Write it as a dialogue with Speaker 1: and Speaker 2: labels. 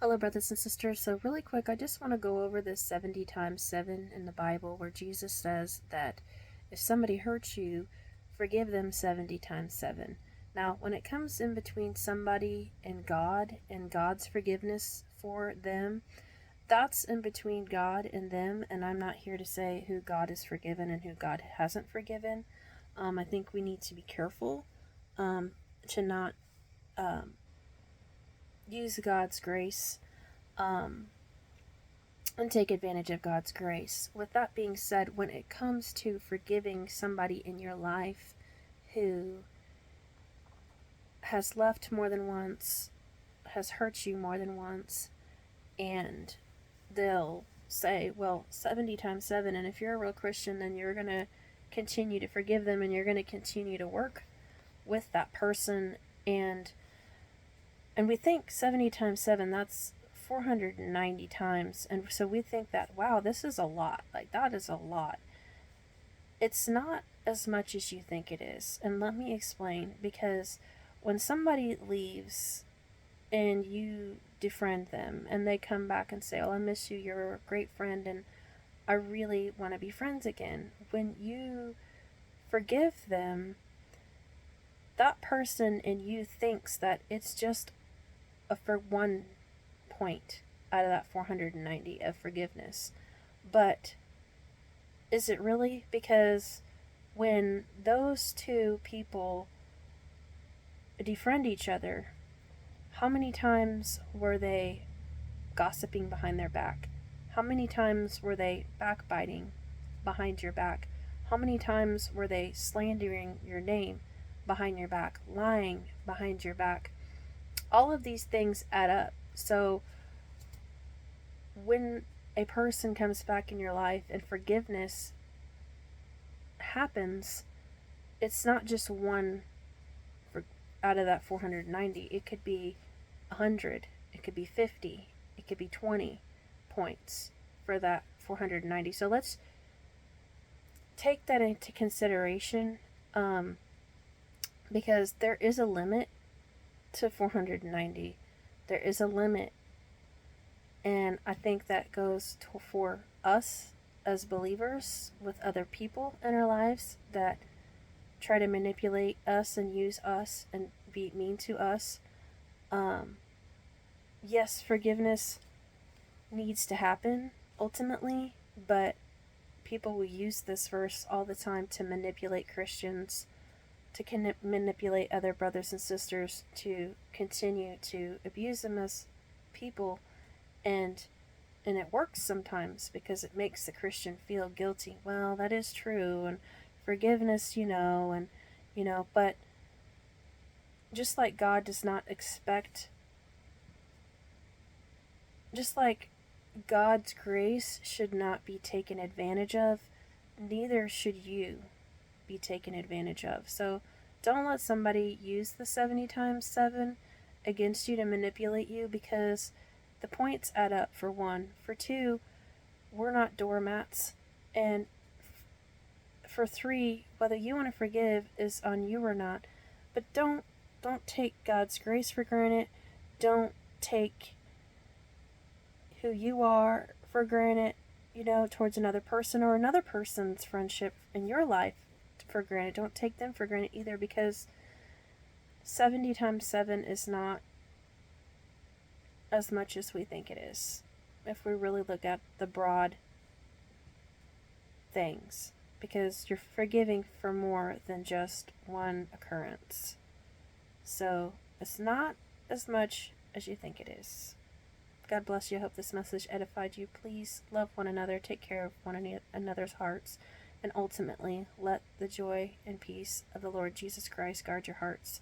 Speaker 1: Hello, brothers and sisters. So, really quick, I just want to go over this 70 times 7 in the Bible where Jesus says that if somebody hurts you, forgive them 70 times 7. Now, when it comes in between somebody and God's forgiveness for them, that's in between God and them, and I'm not here to say who God has forgiven and who God hasn't forgiven. I think we need to be careful um, to not um, use God's grace um, and take advantage of God's grace. With that being said, when it comes to forgiving somebody in your life who has left more than once, has hurt you more than once, and they'll say, well, 70 times 7, and if you're a real Christian, then you're going to continue to forgive them and you're going to continue to work with that person. And we think 70 times 7, that's 490 times. And so we think that, wow, this is a lot. Like, that is a lot. It's not as much as you think it is. And let me explain. Because when somebody leaves and you defriend them and they come back and say, oh, I miss you, you're a great friend, and I really want to be friends again. When you forgive them, that person in you thinks that it's just for one point out of that 490 of forgiveness. But is it really? Because when those two people defriend each other, how many times were they gossiping behind their back? How many times were they backbiting behind your back? How many times were they slandering your name behind your back, lying behind your back? All of these things add up. So when a person comes back in your life and forgiveness happens, it's not just one out of that 490. It could be 100, it could be 50, it could be 20 points for that 490. So let's take that into consideration, because there is a limit to 490. There is a limit, and I think that goes for us as believers with other people in our lives that try to manipulate us and use us and be mean to us. Yes, forgiveness needs to happen ultimately, but people will use this verse all the time to manipulate Christians, to manipulate other brothers and sisters, to continue to abuse them as people, and it works sometimes because it makes the Christian feel guilty. Well, that is true, and forgiveness, but just like God does not expect, just like God's grace should not be taken advantage of, neither should you be taken advantage of. So don't let somebody use the 70 times 7 against you to manipulate you, because the points add up, for one. For two, we're not doormats. And for three, whether you want to forgive is on you or not. But don't take God's grace for granted. Don't take who you are for granted, towards another person or another person's friendship in your life for granted. Don't take them for granted either, because 70 times 7 is not as much as we think it is, if we really look at the broad things, because you're forgiving for more than just one occurrence. So it's not as much as you think it is. God bless you. I hope this message edified you. Please love one another, take care of one another's hearts, and ultimately let the joy and peace of the Lord Jesus Christ guard your hearts.